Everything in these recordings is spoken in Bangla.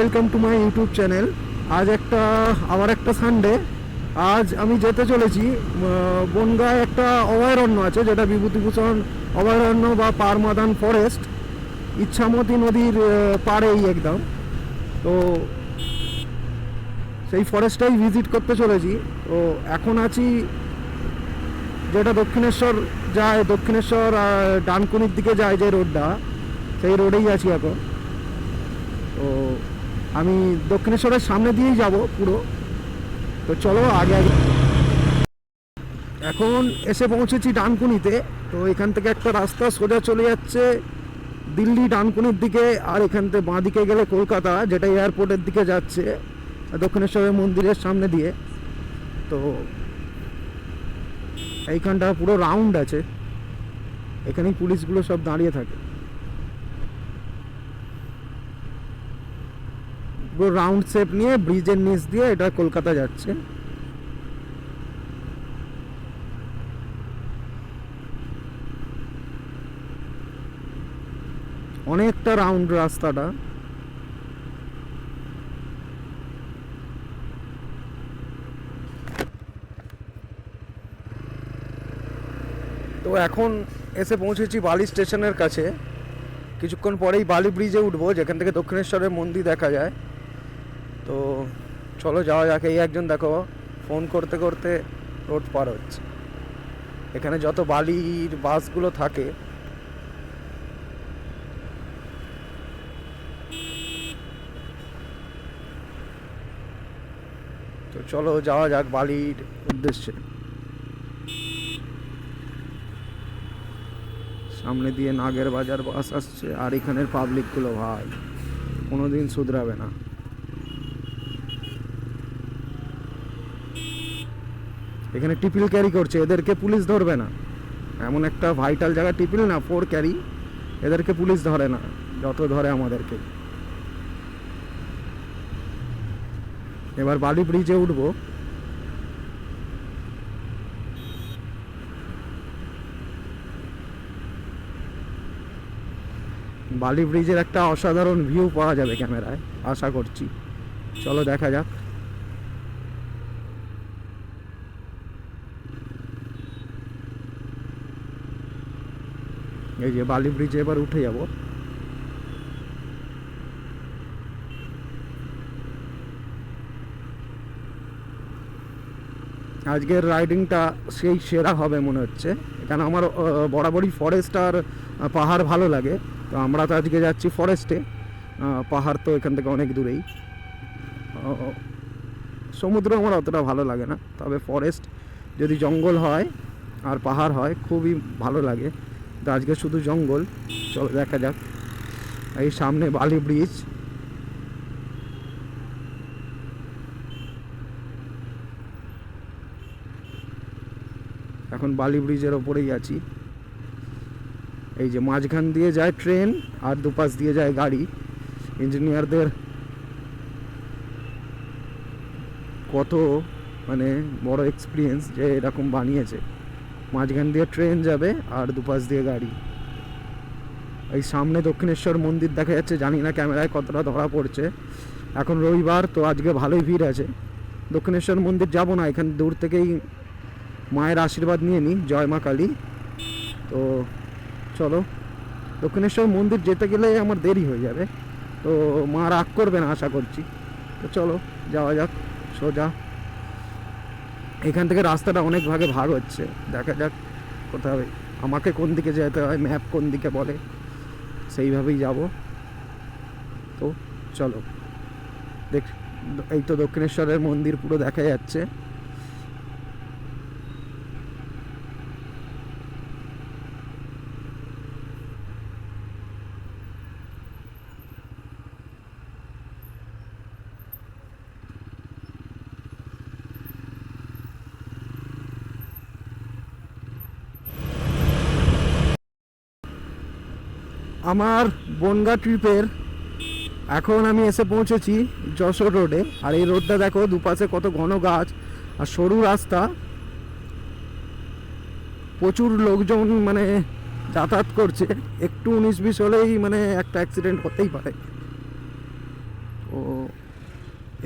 Welcome to my YouTube channel. আজ আবার একটা সানডে। আজ আমি যেতে চলেছি বনগাঁয় একটা অভয়ারণ্য আছে, যেটা বিভূতিভূষণ অভয়ারণ্য বা পারমাদান ফরেস্ট, ইচ্ছামতি নদীর পাড়েই একদম। তো সেই ফরেস্টটাই ভিজিট করতে চলেছি। তো এখন আছি যেটা দক্ষিণেশ্বর যায়, দক্ষিণেশ্বর ডানকুনির দিকে যায় যে রোডটা, সেই রোডেই আছি এখন। তো আমি দক্ষিণেশ্বরের সামনে দিয়েই যাব পুরো। তো চলো আগে আগে। এখন এসে পৌঁছেছি ডানকুনিতে। তো এখান থেকে একটা রাস্তা সোজা চলে যাচ্ছে দিল্লি ডানকুনির দিকে, আর এখান থেকে বাঁ দিকে গেলে কলকাতা, যেটা এয়ারপোর্টের দিকে যাচ্ছে দক্ষিণেশ্বরের মন্দিরের সামনে দিয়ে। তো এইখানটা পুরো রাউন্ড আছে, এখানেই পুলিশগুলো সব দাঁড়িয়ে থাকে। পুরো রাউন্ড শেপ নিয়ে ব্রিজের নিচ দিয়ে এটা কলকাতা যাচ্ছে। অনেকটা রাউন্ড রাস্তাটা। তো এখন এসে পৌঁছেছি বালি স্টেশনের কাছে। কিছুক্ষণ পরেই বালি ব্রিজে উঠবো, যেখান থেকে দক্ষিণেশ্বরের মন্দির দেখা যায়। তো চলো যাওয়া যাক। এই একজন দেখো ফোন করতে করতে রোড পার হচ্ছে। এখানে যত বালির বাসগুলো থাকে, তো চলো যাওয়া যাক বালির উদ্দেশ্যে। সামনে দিয়ে নাগের বাজার বাস আসছে, আর এখানের পাবলিকগুলো ভাই কোনোদিন শুধরাবে না। এখানে টিপিল ক্যারি করছে, এদেরকে পুলিশ ধরবে না। এমন একটা ভাইটাল জায়গা টিপিল না, 4 ক্যারি, এদেরকে পুলিশ ধরে না, যত ধরে আমাদেরকে। এবার বালি ব্রিজে উঠবো। বালি ব্রিজের একটা অসাধারণ ভিউ পাওয়া যাবে ক্যামেরায়, আশা করছি। চলো দেখা যাক। এই যে বালি ব্রিজে এবার উঠে যাব। আজকের রাইডিংটা সেই সেরা হবে মনে হচ্ছে, কেন আমার বরাবরই ফরেস্ট আর পাহাড় ভালো লাগে। তো আমরা তো আজকে যাচ্ছি ফরেস্টে। পাহাড় তো এখান থেকে অনেক দূরেই। সমুদ্র আমার অতটা ভালো লাগে না, তবে ফরেস্ট যদি জঙ্গল হয় আর পাহাড় হয় খুবই ভালো লাগে। তো আজকে শুধু জঙ্গল। চলো দেখা যাক। এই সামনে বালি ব্রিজ। এখন বালি ব্রিজের ওপরেই আছি। এই যে মাঝখান দিয়ে যায় ট্রেন, আর দুপাশ দিয়ে যায় গাড়ি। ইঞ্জিনিয়ারদের কত মানে বড় এক্সপিরিয়েন্স যে এরকম বানিয়েছে। মাঝখান দিয়ে ট্রেন যাবে আর দুপাশ দিয়ে গাড়ি। এই সামনে দক্ষিণেশ্বর মন্দির দেখা যাচ্ছে, জানি না ক্যামেরায় কতটা ধরা পড়ছে। এখন রবিবার তো আজকে ভালোই ভিড় আছে। দক্ষিণেশ্বর মন্দির যাব না, এখানে দূর থেকেই মায়ের আশীর্বাদ নিয়ে নিই, জয় মা কালী। তো চলো, দক্ষিণেশ্বর মন্দির যেতে গেলে আমার দেরি হয়ে যাবে, তো মা রাগ করবে না আশা করছি। তো চলো যাওয়া যাক সোজা। এখান থেকে রাস্তাটা অনেক ভাগে ভাগ হচ্ছে, দেখা যাক কোথায় আমাকে কোন দিকে যেতে হয়, ম্যাপ কোন দিকে বলে সেইভাবেই যাব। তো চলো দেখ। এই তো দক্ষিণেশ্বরের মন্দির পুরো দেখা যাচ্ছে। আমার বনগাঁ ট্রিপের এখন আমি এসে পৌঁছেছি যশোর রোডে। আর এই রোডটা দেখো, দুপাশে কত ঘন গাছ আর সরু রাস্তা। প্রচুর লোকজন মানে যাতায়াত করছে। একটু 19-20 হলেই মানে একটা অ্যাক্সিডেন্ট হতেই পারে। ও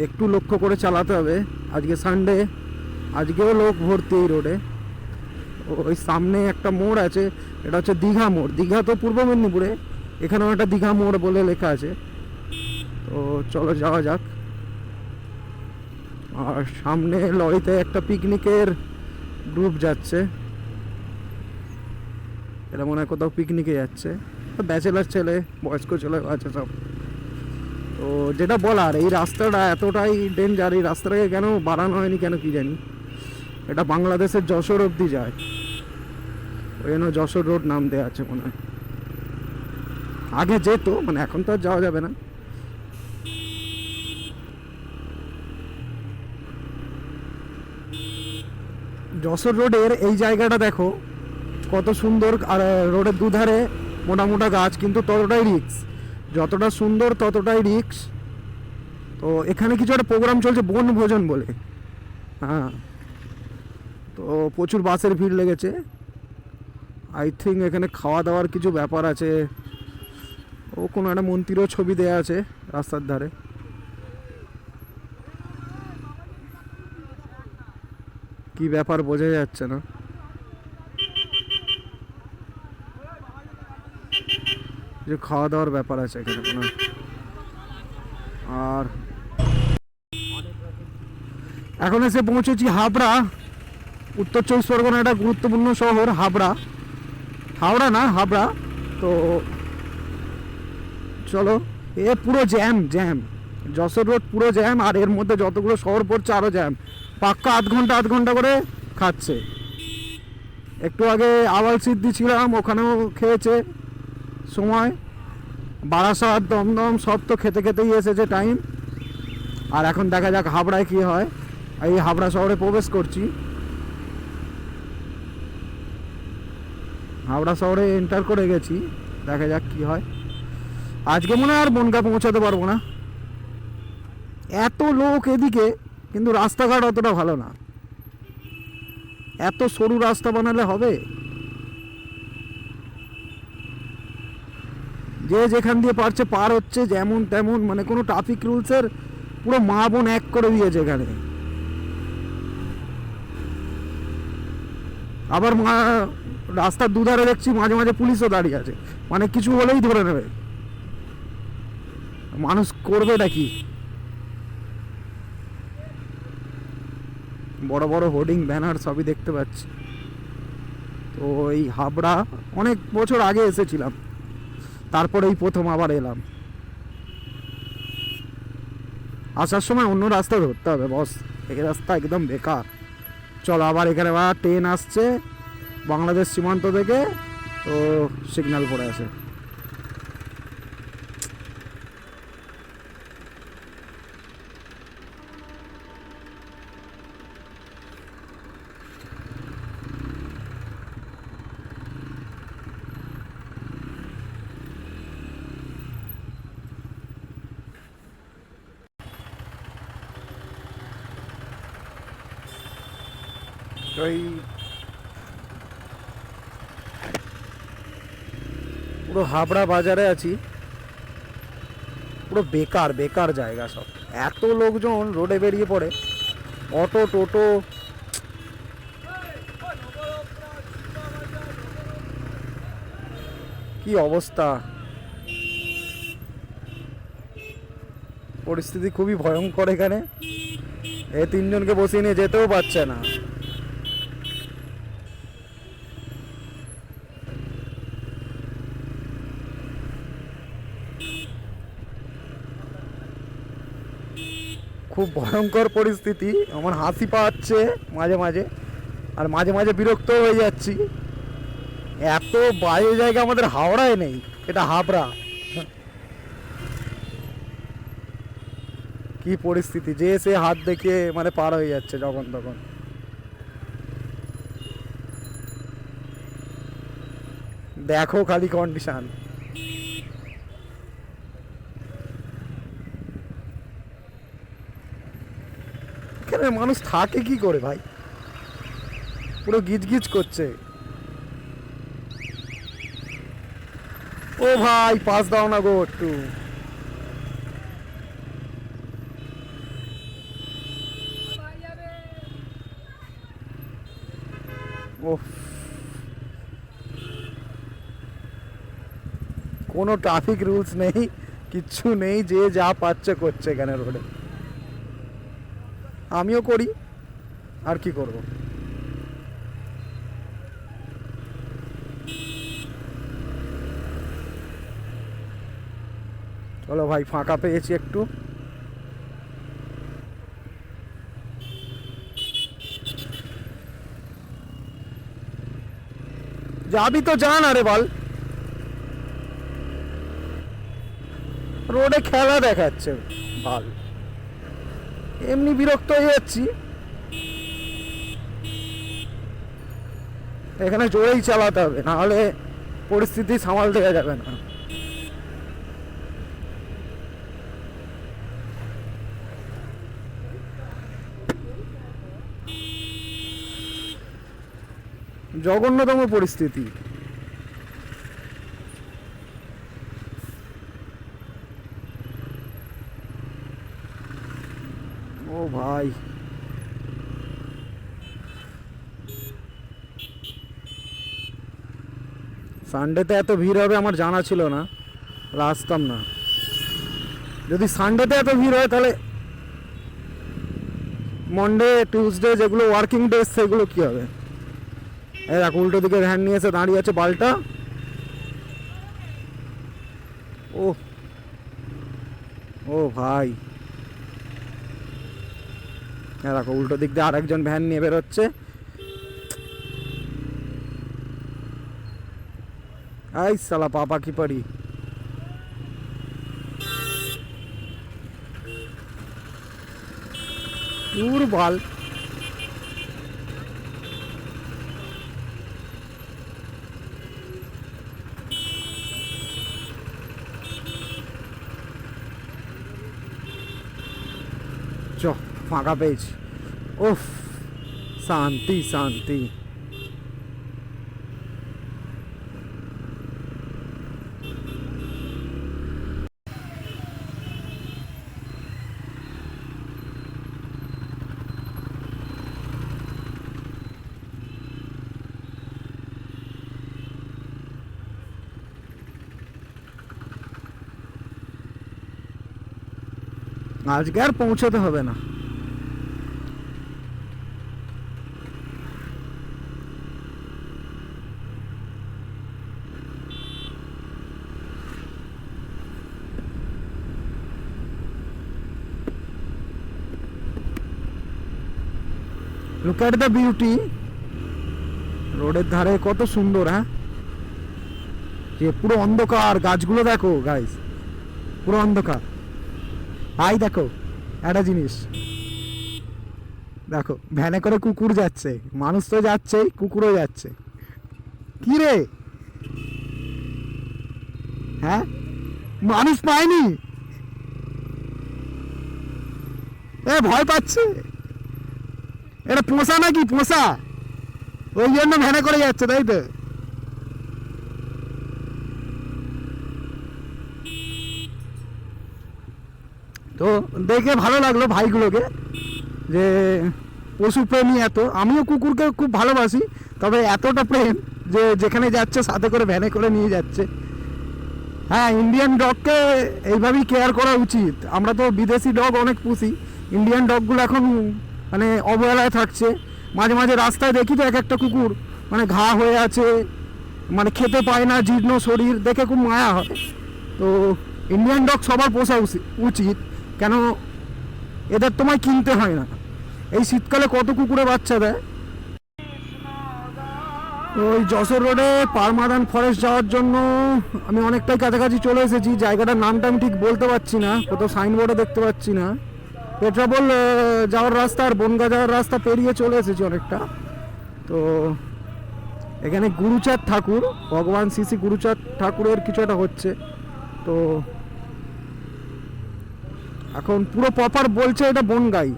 একটু লক্ষ্য করে চালাতে হবে, আজকে সানডে, আজকেও লোক ভর্তি এই রোডে। ওই সামনে একটা মোড় আছে, এটা হচ্ছে দীঘা মোড়। দীঘা তো পূর্ব মেদিনীপুরে, এখানেও একটা দীঘা মোড় বলে লেখা আছে। তো চলো যাওয়া যাক। আর সামনে লরিতে একটা পিকনিকের গ্রুপ যাচ্ছে, এটা মনে হয় কোথাও পিকনিকে যাচ্ছে। ব্যাচেলার ছেলে, বয়স্ক ছেলে আছে সব। তো যেটা বলার, এই রাস্তাটা এতটাই ডেঞ্জার, এই রাস্তাটাকে কেন বাড়ানো হয়নি কেন কি জানি। এটা বাংলাদেশের যশোর অবধি যায়, ওই জন্য যশোর রোড নাম দেওয়া আছে মনে হয়। আগে যেত, মানে এখন তো আর যাওয়া যাবে না। যশোর রোডের এই জায়গাটা দেখো কত সুন্দর, আর রোডের দুধারে মোটা মোটা গাছ, কিন্তু ততটাই রিক্স। যতটা সুন্দর ততটাই রিক্স। তো এখানে কিছু একটা প্রোগ্রাম চলছে, বনভোজন বলে। হ্যাঁ, তো প্রচুর বাসের ভিড় লেগেছে। আই থিঙ্ক এখানে খাওয়া দাওয়ার কিছু ব্যাপার আছে। ও কোনো একটা মন্দিরও ছবি দেয়া আছে রাস্তার ধারে। কি ব্যাপার বোঝা যাচ্ছে না। যে খাওয়া দাওয়ার ব্যাপার আছে এখানে কোনো। আর এখন এসে পৌঁছেছি হাবড়া, উত্তর চব্বিশ পরগনা একটা গুরুত্বপূর্ণ শহর হাবড়া। হাওড়া না, হাবড়া। তো চলো, এ পুরো জ্যাম জ্যাম, যশোর রোড পুরো জ্যাম। আর এর মধ্যে যতগুলো শহর পড়ছে আরও জ্যাম, পাক্কা আধ ঘন্টা করে খাচ্ছে। একটু আগে আওয়াল সিদ্ধি ছিলাম, ওখানেও খেয়েছে সময়। বারাসাত, দমদম সব তো খেতে খেতেই এসেছে টাইম। আর এখন দেখা যাক হাবড়ায় কী হয়। এই হাবড়া শহরে প্রবেশ করছি, হাওড়া শহরে এন্টার করে গেছি। দেখা যাক কি হয়। আজকে মনে হয় আর বনগা পৌঁছাতে পারবো না, এত লোক এদিকে। কিন্তু রাস্তাঘাট অতটা ভালো না, এত সরু রাস্তা বানালে হবে? যে যেখান দিয়ে পারছে পার হচ্ছে, যেমন তেমন, মানে কোনো ট্রাফিক রুলসের পুরো মা বোন এক করে দিয়েছে এখানে। আবার রাস্তার দুধারে দেখছি মাঝে মাঝে পুলিশও দাঁড়িয়ে আছে, মানে কিছু হলেই ধরে নেবে। মানুষ করবেটা কি? বড় বড় হোর্ডিং ব্যানার সবই দেখতে পাচ্ছি। তো এই হাবড়া অনেক বছর আগে এসেছিলাম, তারপরে এই প্রথম আবার এলাম। আসার সময় অন্য রাস্তা ধরতে হবে বস, এই রাস্তা একদম বেকার। চলো, আবার এখানে আবার ট্রেন আসছে বাংলাদেশ সীমান্ত থেকে, তো সিগন্যাল পড়ে আছে। ওই পুরো হাবড়া বাজারে আছি, পুরো বেকার বেকার জায়গা সব। এত লোকজন রোডে বেরিয়ে পড়ে, অটো টোটো। কি অবস্থা, পরিস্থিতি খুবই ভয়ঙ্কর এখানে। এই তিনজনকে বসিয়ে নিয়ে যেতেও পারছে না। খুব ভয়ঙ্কর পরিস্থিতি, আমার হাসি পাচ্ছে মাঝে মাঝে, আর মাঝে মাঝে বিরক্ত হয়ে যাচ্ছি। এত বাজে জায়গা আমাদের হাওড়ায় নেই, এটা হাবড়া। কি পরিস্থিতি, যে সে হাত দেখিয়ে মানে পার হয়ে যাচ্ছে যখন তখন। দেখো খালি কন্ডিশন। এখানে মানুষ থাকে কি করে ভাই, পুরো গিজ গিজ করছে। ও ভাই পাস দাও না গো একটু। ও, কোনো ট্রাফিক রুলস নেই, কিচ্ছু নেই, যে যা পাচ্ছে করছে এখানে রোডে। আমিও করি, আর কি করব। চলো ভাই, ফাঁকা পেয়েছি একটু। যাবি তো যা না রে বল, রোডে খেলা দেখাচ্ছে ভাল, এমনি বিরক্ত হয়ে যাচ্ছি। এখানে জোরেই চালাতে হবে, নাহলে পরিস্থিতি সামাল দেওয়া যাবে না। জঘন্যতম পরিস্থিতি। ও ভাই, সানডেতে এত ভিড় হবে আমার জানা ছিল না, আসতাম না। যদি সানডেতে এত ভিড় হয় তাহলে মন্ডে টিউসডে যেগুলো ওয়ার্কিং ডেজ সেগুলো কি হবে। এই দেখ, উল্টো দিকে ভ্যান নিয়ে এসে দাঁড়িয়ে আছে বালটা। ও ও ভাই, দেখো উল্টো দিক দিয়ে আরেকজন ভ্যান নিয়ে বেরোচ্ছে। আই সালা পাপা কি পারি। দূর বাল, চ ফাঁকা পেয়েছি। ওফ, শান্তি শান্তি। আজকে আর পৌঁছাতে হবে না। Look at the beauty. রোডের ধারে কত সুন্দর, হ্যাঁ, যে পুরো অন্ধকার, গাছগুলো দেখো গাইস, পুরো অন্ধকার। আই দেখো একটা জিনিস, দেখো ভ্যানে করে কুকুর যাচ্ছে, মানুষ তো যাচ্ছেই, কুকুরও যাচ্ছে। কি রে, হ্যাঁ, মানুষ পায়নি, এ ভয় পাচ্ছে। এটা পোষা নাকি, পোষা, ওই জন্য ভ্যানে করে যাচ্ছে, তাই তো। তো দেখে ভালো লাগলো ভাইগুলোকে, যে পশুপ্রেমী এত। আমিও কুকুরকে খুব ভালোবাসি, তবে এতটা প্রেম যে যেখানে যাচ্ছে সাথে করে ভ্যানে করে নিয়ে যাচ্ছে। হ্যাঁ, ইন্ডিয়ান ডগকে এইভাবেই কেয়ার করা উচিত। আমরা তো বিদেশি ডগ অনেক পুষি, ইন্ডিয়ান ডগগুলো এখন মানে অবহেলায় থাকছে। মাঝে মাঝে রাস্তায় দেখি তো এক একটা কুকুর মানে ঘা হয়ে আছে, মানে খেতে পায় না, জীর্ণ শরীর, দেখে খুব মায়া হয়। তো ইন্ডিয়ান ডগ সবার পোষা উচিত, কেন এদের তোমায় কিনতে হয় না। এই শীতকালে কত কুকুরে বাচ্চা দেয়। তো ওই যশোর রোডে পারমাদান ফরেস্ট যাওয়ার জন্য আমি অনেকটাই কাছাকাছি চলে এসেছি। জায়গাটার নামটা আমি ঠিক বলতে পারছি না, কোথাও সাইনবোর্ডে দেখতে পাচ্ছি না। পেট্রাপোল যাওয়ার রাস্তা আর বনগা যাওয়ার রাস্তা পেরিয়ে চলে এসেছি অনেকটা। তো এখানে গুরুচাঁদ ঠাকুর, ভগবান শ্রী শ্রী গুরুচাঁদ ঠাকুরের কিছু একটা হচ্ছে। তো এখন পুরো প্রপার বলছে এটা বনগাই।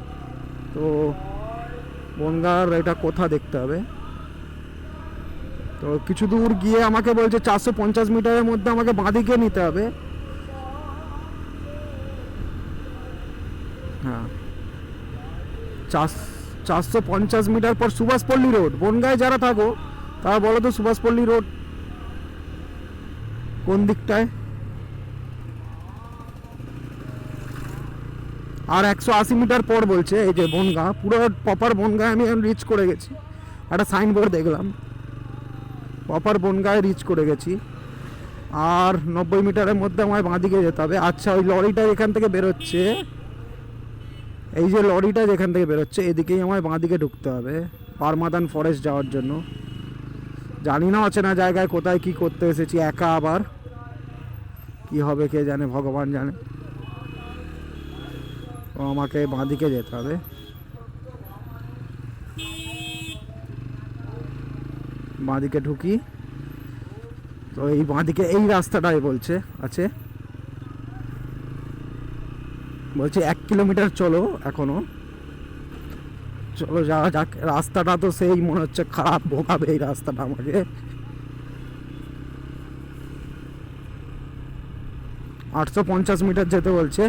তো বনগার এটা কোথা দেখতে হবে। তো কিছু দূর গিয়ে আমাকে বলছে 450 মিটারের মধ্যে আমাকে বাঁদিকে নিতে হবে। হ্যাঁ, 450 মিটার পর সুভাষপল্লী রোড। বনগাঁয় যারা থাকো তারা বলো তো সুভাষপল্লী রোড কোন দিকটায়? আর 180 মিটার পর বলছে এই যে বনগাঁ, পুরো প্রপার বনগাঁ আমি রিচ করে গেছি। একটা সাইনবোর্ড দেখলাম, প্রপার বনগাঁয় রিচ করে গেছি। আর 90 মিটারের মধ্যে আমায় বাঁদিকে যেতে হবে। আচ্ছা, ওই লরিটা এখান থেকে বেরোচ্ছে, এই যে লরিটা যেখান থেকে বেরোচ্ছে এদিকেই আমায় বাঁদিকে ঢুকতে হবে পারমাদান ফরেস্ট যাওয়ার জন্য। জানি না অচেনা জায়গায় কোথায় কি করতে এসেছি, একা আবার কি হবে কে জানে, ভগবান জানে। তো আমাকে বাঁদিকে যেতে হবে। বাঁদিকে ঢুকি তো এই বাঁদিকে এই রাস্তাটাই বলছে আছে, বলছে 1 কিলোমিটার চলো এখনো। চলো যাওয়া যাক। রাস্তাটা তো সেই মনে হচ্ছে খারাপ, ভোগাবে এই রাস্তাটা আমাকে। 850 মিটার যেতে বলছে।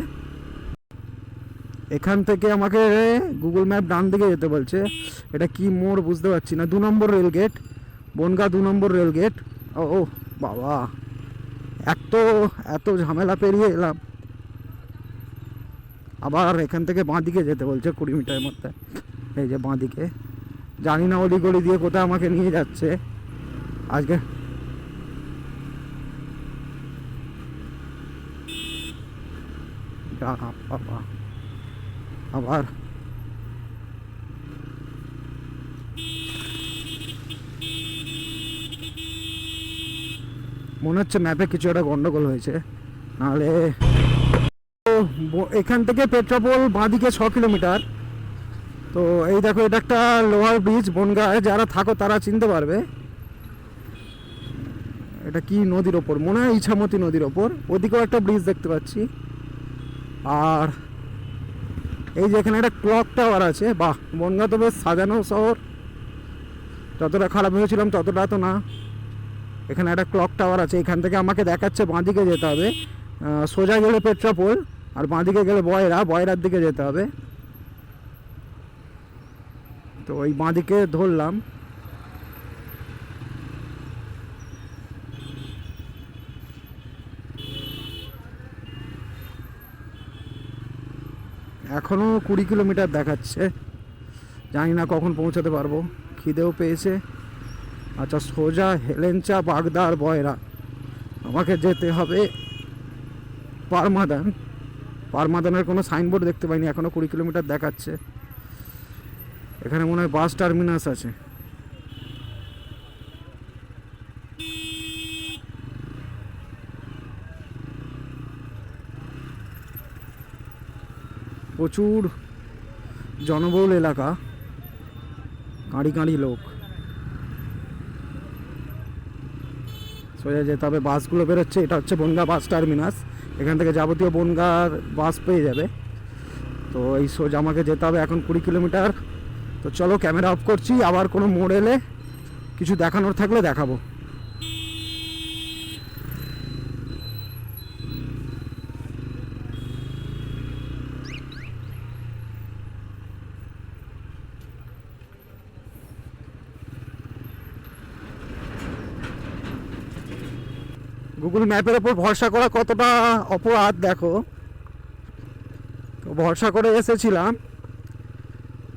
এখান থেকে আমাকে গুগল ম্যাপ ডান দিকে যেতে বলছে। এটা কি মোড় বুঝতে পারছি না। 2 নম্বর রেল গেট, বনগাঁ 2 নম্বর রেল গেট। ও বাবা, এত ঝামেলা পেরিয়ে এলাম। আবার এখান থেকে বাঁদিকে যেতে বলছে 20 মিটারের মধ্যে। এই যে বাঁদিকে, জানি না অলি গলি দিয়ে কোথায় আমাকে নিয়ে যাচ্ছে আজকে। বাবা, আবার মনে হচ্ছে ম্যাপে কিছু একটা গন্ডগোল হয়েছে, নাহলে এখান থেকে পেট্রাপোল বাঁদিকে 6 কিলোমিটার। তো এই দেখো, এটা একটা লোহার ব্রিজ। বনগাঁয় যারা থাকো তারা চিনতে পারবে। এটা কি নদীর ওপর, মনে হয় ইছামতি নদীর ওপর। ওদিকেও একটা ব্রিজ দেখতে পাচ্ছি। আর এই যে এখানে একটা ক্লক টাওয়ার আছে। বাহ, বনগাঁ তো বেশ সাজানো শহর। যতটা খারাপ ভেবেছিলাম ততটা তো না। এখানে একটা ক্লক টাওয়ার আছে। এখান থেকে আমাকে দেখাচ্ছে বাঁদিকে যেতে হবে। সোজা গেলে পেট্রাপোল, আর বাঁদিকে গেলে বয়রার দিকে যেতে হবে। তো ওই বাঁদিকে ধরলাম। এখনও 20 কিলোমিটার দেখাচ্ছে, জানি না কখন পৌঁছাতে পারবো। খিদেও পেয়েছে। আচ্ছা, সোজা হেলেঞ্চা, বাগদা আর বয়রা আমাকে যেতে হবে পারমাদান। পারমাদানের কোনো সাইনবোর্ড দেখতে পাইনি, এখনও 20 কিলোমিটার দেখাচ্ছে। এখানে মনে হয় বাস টার্মিনাস আছে। প্রচুর জনবহুল এলাকা, কাঁড়ি কাঁড়ি লোক। সোজা যেতে হবে। বাসগুলো বেরোচ্ছে, এটা হচ্ছে বনগাঁ বাস টার্মিনাস। এখান থেকে যাবতীয় বনগাঁর বাস পেয়ে যাবে। তো এই সোজা আমাকে যেতে হবে এখন 20 কিলোমিটার। তো চলো, ক্যামেরা অফ করছি। আবার কোনো মোড় এলে কিছু দেখানোর থাকলে দেখাবো। গুগল ম্যাপের ওপর ভরসা করা কতটা অপরাধ দেখো। তো ভরসা করে এসেছিলাম,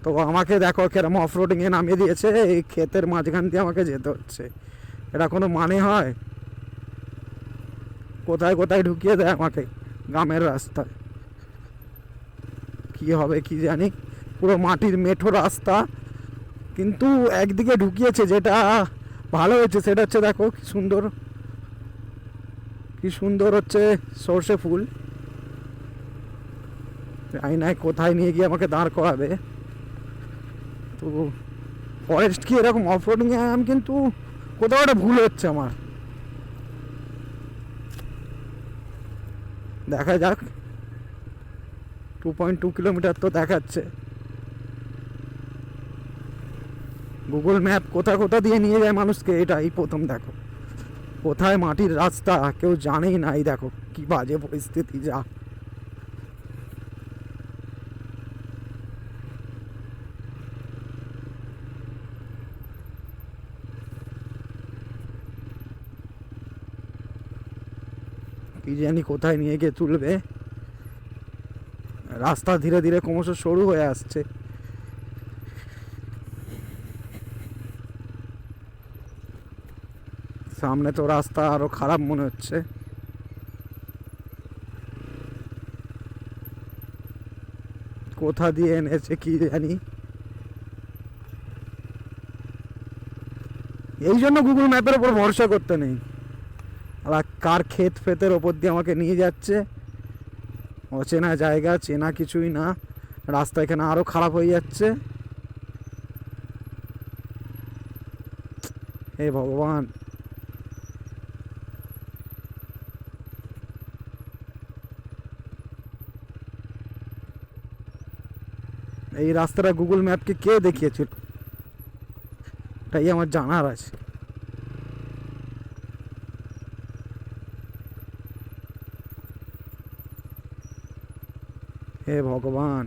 তো আমাকে দেখো কেরম অফরোডিংয়ে নামিয়ে দিয়েছে। এই ক্ষেতের মাঝখান দিয়ে আমাকে যেতে হচ্ছে। এটা কোনো মানে হয়? কোথায় কোথায় ঢুকিয়ে দেয় আমাকে গ্রামের রাস্তায়। কি হবে কি জানি। পুরো মাটির মেঠো রাস্তা, কিন্তু একদিকে ঢুকিয়েছে। যেটা ভালো হয়েছে সেটা হচ্ছে দেখো কি সুন্দর, কি সুন্দর হচ্ছে সর্ষে ফুল। আইনায় কোথায় নিয়ে গিয়ে আমাকে দাঁড় করাবে। তো ফরেস্ট কি এরকম অফরোডিং এ আমি, কিন্তু কোথাও একটা ভুল হচ্ছে আমার। দেখা যাক। 2.2 কিলোমিটার তো দেখাচ্ছে। গুগল ম্যাপ কোথা কোথা দিয়ে নিয়ে যায় মানুষকে, এটাই প্রথম দেখো। কোথায় মাটির রাস্তা কেউ জানেই না। এই দেখো কি বাজে পরিস্থিতি। যা কি জানি কোথায় নিয়ে গিয়ে তুলবে। রাস্তা ধীরে ধীরে ক্রমশ সরু হয়ে আসছে। সামনে তো রাস্তা আরো খারাপ মনে হচ্ছে। কোথা দিয়ে এনেছে কি জানি। এই জন্য গুগল ম্যাপের ওপর ভরসা করতে নেই। আর কার ক্ষেত ফেতের ওপর দিয়ে আমাকে নিয়ে যাচ্ছে, অচেনা জায়গা, চেনা কিছুই না। রাস্তা এখানে আরো খারাপ হয়ে যাচ্ছে। হে ভগবান, এই রাস্তাটা গুগল ম্যাপকে কে দেখিয়েছিল তাই আমার জানার আছে। হে ভগবান,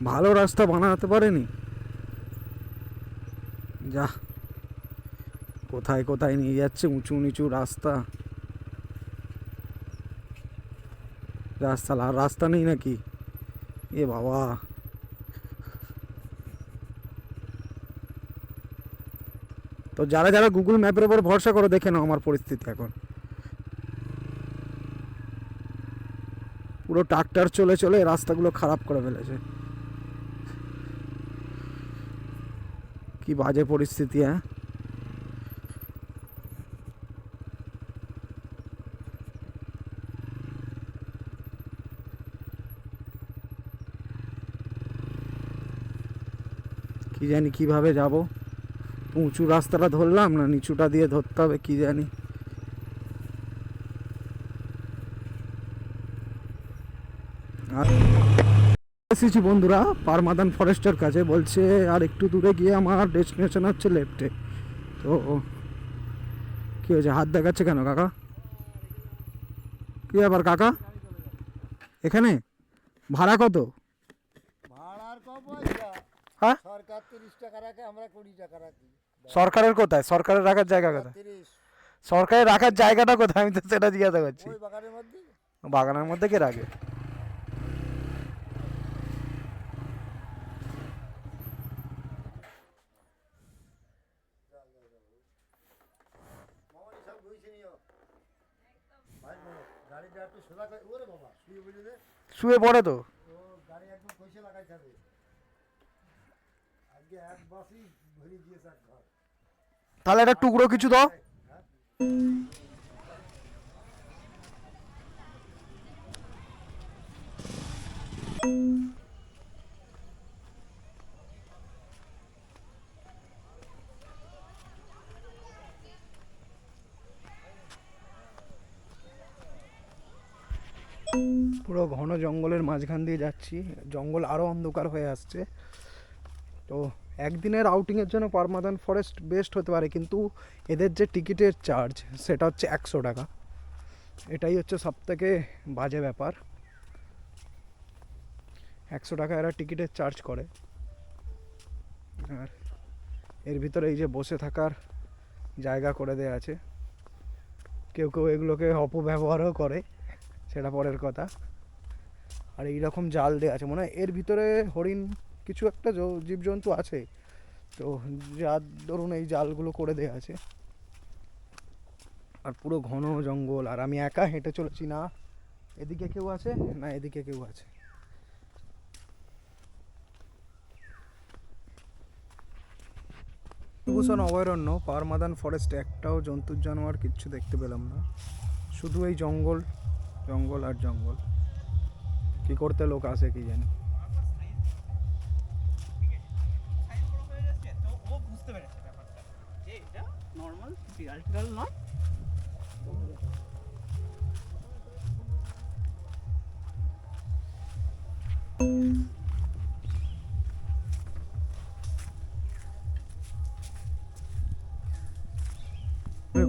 ভালো রাস্তা বানাতে পারেনি। যা, কোথায় কোথায় নিয়ে যাচ্ছে, উঁচু নিচু রাস্তা। রাস্তা নেই নাকি? এ বাবা, তো যারা যারা গুগল ম্যাপের উপর ভরসা করে দেখে নাও আমার পরিস্থিতি এখন। পুরো ট্রাক্টর চলে চলে রাস্তাগুলো খারাপ করে ফেলেছে। কি বাজে পরিস্থিতি। হ্যাঁ, কি জানি কিভাবে যাব। উঁচু রাস্তাটা ধরলাম না নিচুটা দিয়ে ধরতে হবে কি জানি। আর এসেছি বন্ধুরা পারমাদান ফরেস্টের কাছে। বলছে আর একটু দূরে গিয়ে আমার ডেস্টিনেশন হচ্ছে লেফটে। তো কি হয়েছে, হাত দেখাচ্ছে কেন কাকা? কি ব্যাপার কাকা? এখানে ভাড়া কত? ভাড়ার কম পয়সা। হ্যাঁ, সরকার 30 টাকা রাখে, আমরা 20 টাকা রাখি। সরকারের কোথায়? সরকারের রাখার জায়গা কোথায়? 30 সরকারের রাখার জায়গাটা কোথায়? আমি তো সেটা জিজ্ঞাসা করছি। ওই বাগানের মধ্যে। বাগানের মধ্যে কে রাখে? মামানি সব ঘুইছে নিও। ভাই গাড়িটা একটু সোজা করে ওরে বাবা শুয়ে বলি দে। শুয়ে পড়ে তো। ও গাড়ি একদম কইছে লাগাই যাবে। আজকে এক বাসই ভরে দিয়েছে এক ঘর। তাহলে একটা টুকরো কিছু দাও। পুরো ঘন জঙ্গলের মাঝখান দিয়ে যাচ্ছি। জঙ্গল আরও অন্ধকার হয়ে আসছে। তো একদিনের আউটিংয়ের জন্য পারমাদান ফরেস্ট বেস্ট হতে পারে, কিন্তু এদের যে টিকিটের চার্জ সেটা হচ্ছে 100 টাকা। এটাই হচ্ছে সবথেকে বাজে ব্যাপার। 100 টাকা এরা টিকিটের চার্জ করে। আর এর ভিতরে এই যে বসে থাকার জায়গা করে দেওয়া আছে। কেউ কেউ এগুলোকে অপব্যবহারও করে, সেটা পরের কথা। আর এইরকম জাল দেওয়া আছে, মনে হয় এর ভিতরে হরিণ কিছু একটা জীবজন্তু আছে। তো যার ধরুন এই জালগুলো করে দেওয়া আছে। আর পুরো ঘন জঙ্গল, আর আমি একা হেঁটে চলেছি, না এদিকে কেউ আছে না এদিকে কেউ আছে। বিভূষণ অভয়ারণ্য পারমাদান ফরেস্টে একটাও জন্তুর জানোয়ার কিচ্ছু দেখতে পেলাম না। শুধু এই জঙ্গল, জঙ্গল আর জঙ্গল। কি করতে লোক আসে কি জানি।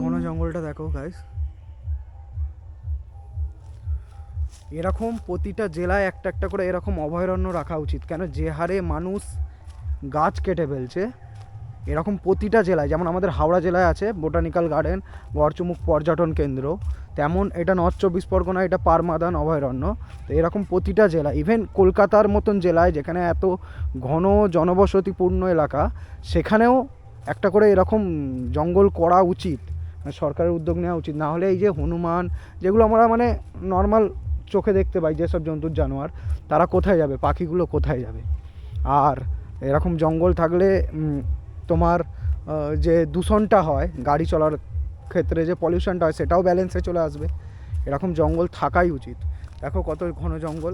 ঘন জঙ্গলটা দেখো গাইস। এরকম প্রতিটা জেলায় একটা একটা করে এরকম অভয়ারণ্য রাখা উচিত। কেন যে হারে মানুষ গাছ কেটে ফেলছে, এরকম প্রতিটা জেলায়, যেমন আমাদের হাওড়া জেলায় আছে বোটানিক্যাল গার্ডেন, গড়চুমুক পর্যটন কেন্দ্র, তেমন এটা নর্থ চব্বিশ পরগনা, এটা পারমাদান অভয়ারণ্য। তো এরকম প্রতিটা জেলা, ইভেন কলকাতার মতন জেলায় যেখানে এত ঘন জনবসতিপূর্ণ এলাকা, সেখানেও একটা করে এরকম জঙ্গল করা উচিত, সরকারের উদ্যোগ নেওয়া উচিত। না হলে এই যে হনুমান, যেগুলো আমরা মানে নর্মাল চোখে দেখতে পাই যেসব জন্তুর জানোয়ার, তারা কোথায় যাবে, পাখিগুলো কোথায় যাবে? আর এরকম জঙ্গল থাকলে তোমার যে দূষণটা হয় গাড়ি চলার ক্ষেত্রে, যে পলিউশনটা হয়, সেটাও ব্যালেন্সে চলে আসবে। এরকম জঙ্গল থাকাই উচিত। দেখো কত ঘন জঙ্গল।